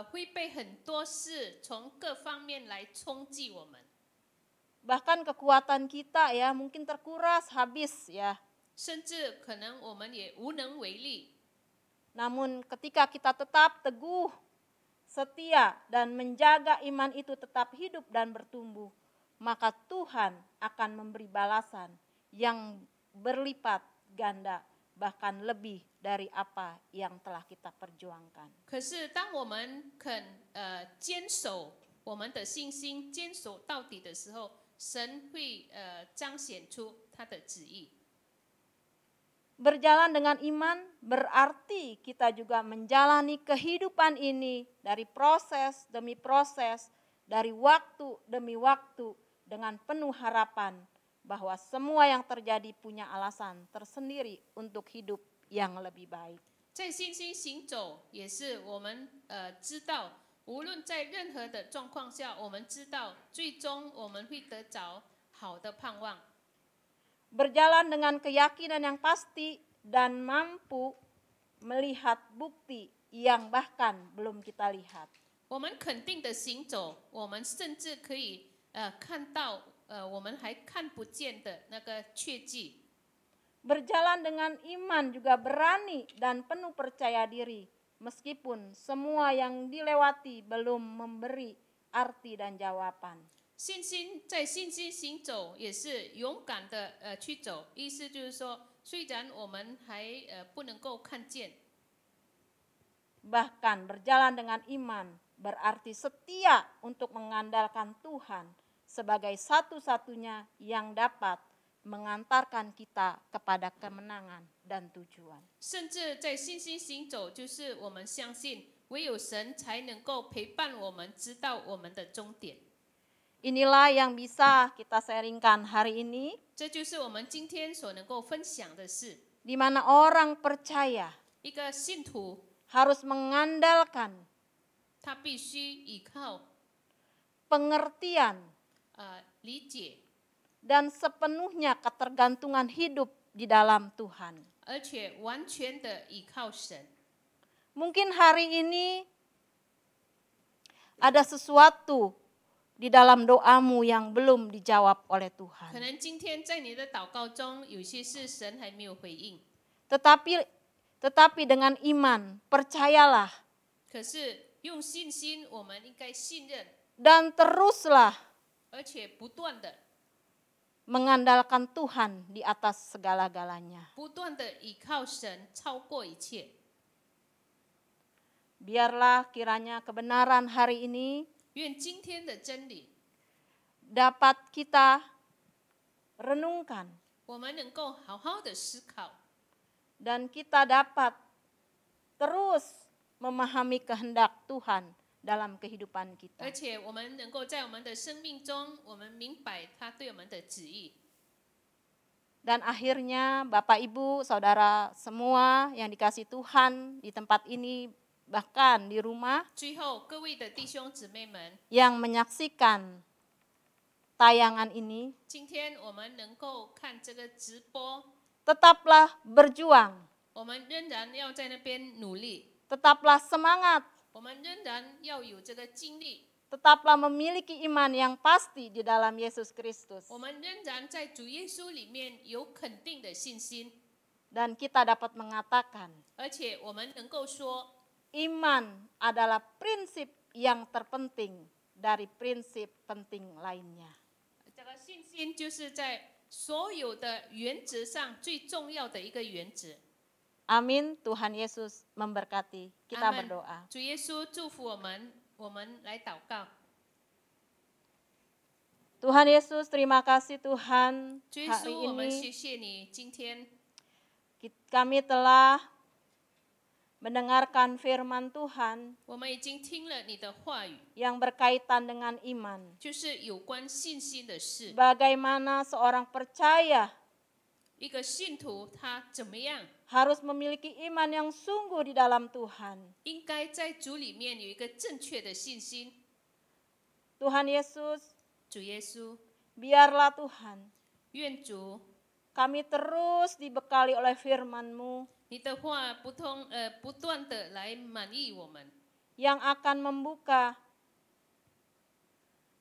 会被很多事从各方面来冲击我们。 Bahkan kekuatan kita ya mungkin terkuras habis ya. 甚至可能我们也无能为力。 Namun ketika kita tetap teguh, setia dan menjaga iman itu tetap hidup dan bertumbuh, maka Tuhan akan memberi balasan yang berlipat ganda bahkan lebih dari apa yang telah kita perjuangkan. 可是当我们肯坚守我们的信心坚守到底的时候，神会彰显出他的旨意。 Berjalan dengan iman berarti kita juga menjalani kehidupan ini dari proses demi proses, dari waktu demi waktu dengan penuh harapan bahwa semua yang terjadi punya alasan tersendiri untuk hidup yang lebih baik. 在信心行走，也是我们知道，无论在任何的状况下，我们知道最终我们会得着好的盼望。 Berjalan dengan keyakinan yang pasti dan mampu melihat bukti yang bahkan belum kita lihat. 我们肯定的行走，我们甚至可以看到我们还看不见的那个确据。 Berjalan dengan iman juga berani dan penuh percaya diri, meskipun semua yang dilewati belum memberi arti dan jawaban. 在信心行走，也是勇敢的去走。意思就是说，虽然我们还不能够看见， Bahkan berjalan dengan iman berarti setia untuk mengandalkan Tuhan sebagai satu-satunya yang dapat mengantarkan kita kepada kemenangan dan tujuan. 甚至在信心行走，就是我们相信唯有神才能够陪伴我们，知道我们的终点。 Inilah yang bisa kita sharingkan hari ini, 这就是我们今天所能够分享的事。 di mana orang percaya 一个信徒， harus mengandalkan 他必须依靠 pengertian 理解， dan sepenuhnya ketergantungan hidup di dalam Tuhan. 而且完全的依靠神。 Mungkin hari ini ada sesuatu di dalam doamu yang belum dijawab oleh 可 Tuhan. 能今天在你的祷告中，有些事神还没有回应， Tetapi dengan iman, percayalah 可是用信心，我们应该信任， dan teruslah 而且不断的、 mengandalkan Tuhan di atas segala-galanya. 不断的依靠神，超过一切。 Biarlah kiranya kebenaran hari ini 愿今天的真理， dapat kita renungkan 我们能够好好的思考， dan kita dapat terus memahami kehendak Tuhan dalam kehidupan 而 kita. 且我们能够在我们的生命中，我们明白他对我们的旨意。 Dan akhirnya Bapak Ibu, Saudara semua yang dikasih Tuhan di tempat ini bahkan di rumah 最后，各位的弟兄姊妹们， yang menyaksikan tayangan ini, 今天我们能够看这个直播， tetaplah berjuang, 我们仍然要在那边努力， tetaplah semangat, 我们仍然要有这个精力， tetaplah memiliki iman yang pasti di dalam Yesus Kristus. 我们仍然在主耶稣里面有肯定的信心， Dan kita dapat mengatakan, 而且我们能够说， iman adalah prinsip yang terpenting dari prinsip penting lainnya. 这个信心就是在所有的原则上最重要的一个原则。 Amin. Tuhan Yesus memberkati. Kita Amen. berdoa. 主耶稣祝福我们，我们来祷告。 Tuhan Yesus, terima kasih Tuhan. 主耶 Hari 稣，我们 ini 谢谢你，今天 kami telah mendengarkan firman Tuhan 我们已经听了你的话语， yang berkaitan dengan iman. 就是有关信心的事。 Bagaimana seorang percaya 一个信徒他怎么样， harus memiliki iman yang sungguh di dalam Tuhan. 应该在主里面有一个正确的信心。 Tuhan Yesus, 主耶稣， biarlah Tuhan 愿主 kami terus dibekali oleh firman-Mu 你的话不断的来满意我们， yang akan membuka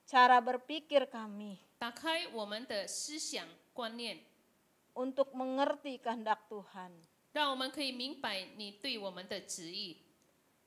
cara berpikir kami 打开我们的思想观念， untuk mengerti kehendak Tuhan. 让我们可以明白你对我们的旨意。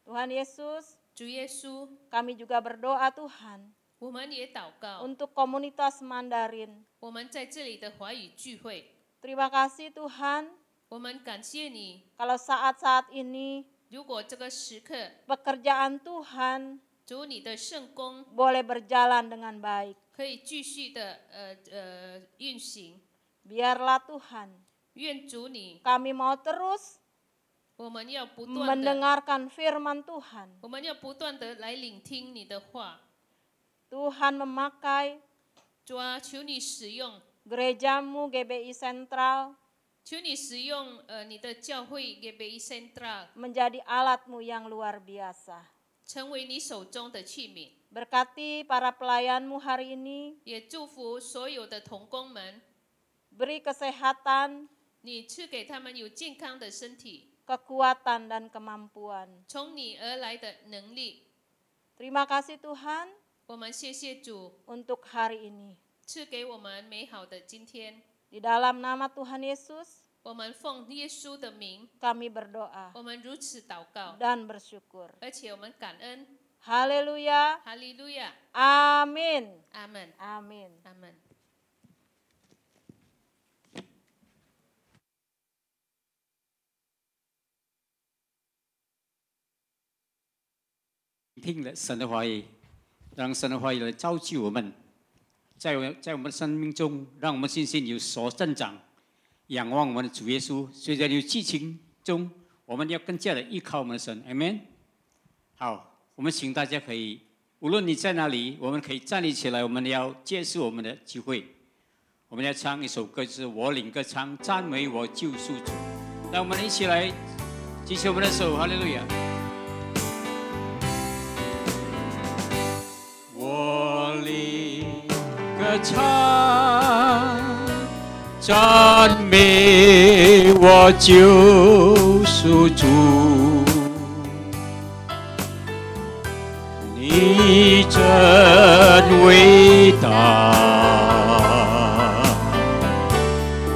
Tuhan Yesus, 主耶稣， kami juga berdoa Tuhan 我们也祷告， untuk komunitas Mandarin. 我们在这里的华语聚会， Terima kasih Tuhan 我们感谢你。 kalau saat-saat ini 如果这个时刻， pekerjaan Tuhan 主你的圣工 boleh berjalan dengan baik. 可以继续的运行。 Biarlah Tuhan, 愿主你， kami mau terus 我们要不断的， mendengarkan firman Tuhan. 我们要不断的来聆听你的话。 Tuhan memakai 主啊，求你使用， gerejamu GBI Sentral 求你使用你的教会 GBI Sentral menjadi alatmu yang luar biasa. 成为你手中的器皿。 Berkati para pelayanmu hari ini, 也祝福所有的同工们， beri kesehatan, 你赐给他们有健康的身体， kekuatan dan kemampuan. 从你而来的能力。 Terima kasih Tuhan 我们谢谢主， untuk hari ini. 赐给我们美好的今天。 Di dalam nama Tuhan Yesus, 我们奉耶稣的名， kami berdoa 我们如此祷告， dan bersyukur. 而且我们感恩。 Haleluya. 哈利路亚， Amin. 阿门， Amin. 阿门。听了神的话语，让神的话语来造就我们，在我们生命中，让我们信心有所增长，仰望我们的主耶稣。所以在有激情中，我们要更加的依靠我们的神。Amen。好，我们请大家可以，无论你在哪里，我们可以站立起来，我们要接受我们的机会。我们要唱一首歌，就是我领歌唱，赞美我救赎主。让我们一起来举起我们的手，哈利路亚。我领歌唱，赞美我救赎主。你真伟大，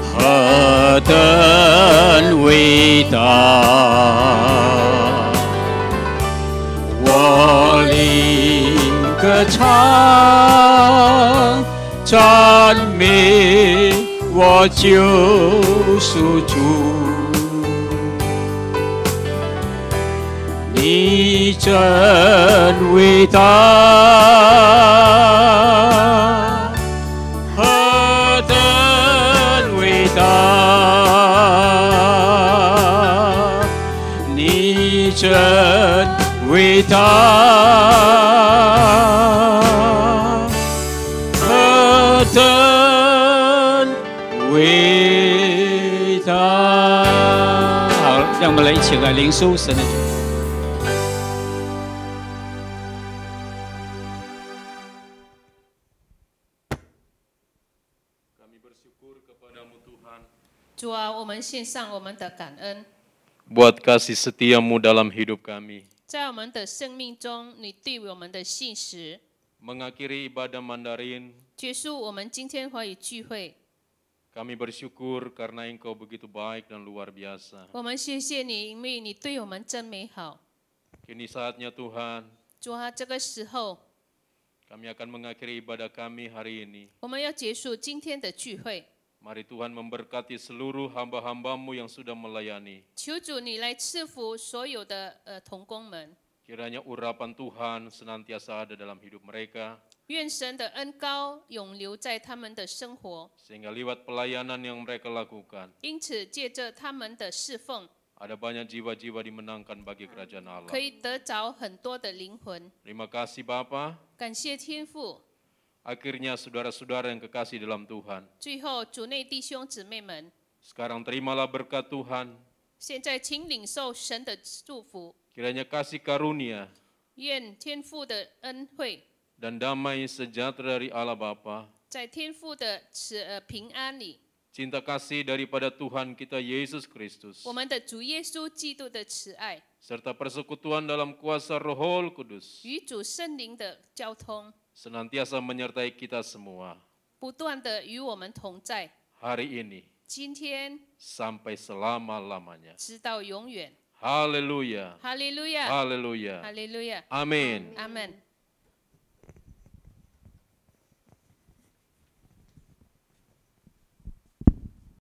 何等伟大！我领歌唱，赞美我救赎主。你真伟大，何等伟大！你真伟大，何等伟大！好，让我们来一起来领受神的祝福。主啊，我们献上我们的感恩， buat kasih setiamu dalam hidup kami. 在我们的生命中，你对我们的信实， Mengakhiri ibadah Mandarin, 结束我们今天华语聚会。 kami bersyukur karena Engkau begitu baik dan luar biasa. 我们谢谢你，因为你对我们真美好。 Kini saatnya Tuhan, 主啊，这个时候 kami akan mengakhiri ibadah kami hari ini. 我们要结束今天的聚会。 Mari Tuhan memberkati seluruh hamba-hambamu yang sudah melayani. 求主你来赐福所有的同工们， Kiranya urapan Tuhan senantiasa ada dalam hidup mereka, 愿神的恩膏永留在他们的生活。 sehingga lewat pelayanan yang mereka lakukan, 因此，借着他们的侍奉， ada banyak jiwa-jiwa dimenangkan bagi kerajaan Allah. 可以得着很多的灵魂。 Terima kasih Bapa. 感谢天父。 Akhirnya saudara-saudara yang kekasih dalam Tuhan, 最后，主内弟兄姊妹们， sekarang terimalah berkat Tuhan. 现在请领受神的祝福， Kiranya kasih karunia 愿天父的恩惠 dan damai sejahtera dari Allah Bapa, 在天父的平安里， cinta kasih daripada Tuhan kita Yesus Kristus, 我们的主耶稣基督的慈爱， serta persekutuan dalam kuasa Roh Kudus 与主圣灵的交通， senantiasa menyertai kita semua 不断的与我们同在， hari ini 今天 sampai selama-lamanya. 直到永远。 Haleluya, 哈利路亚， haleluya, 哈利路亚， amin. 阿门。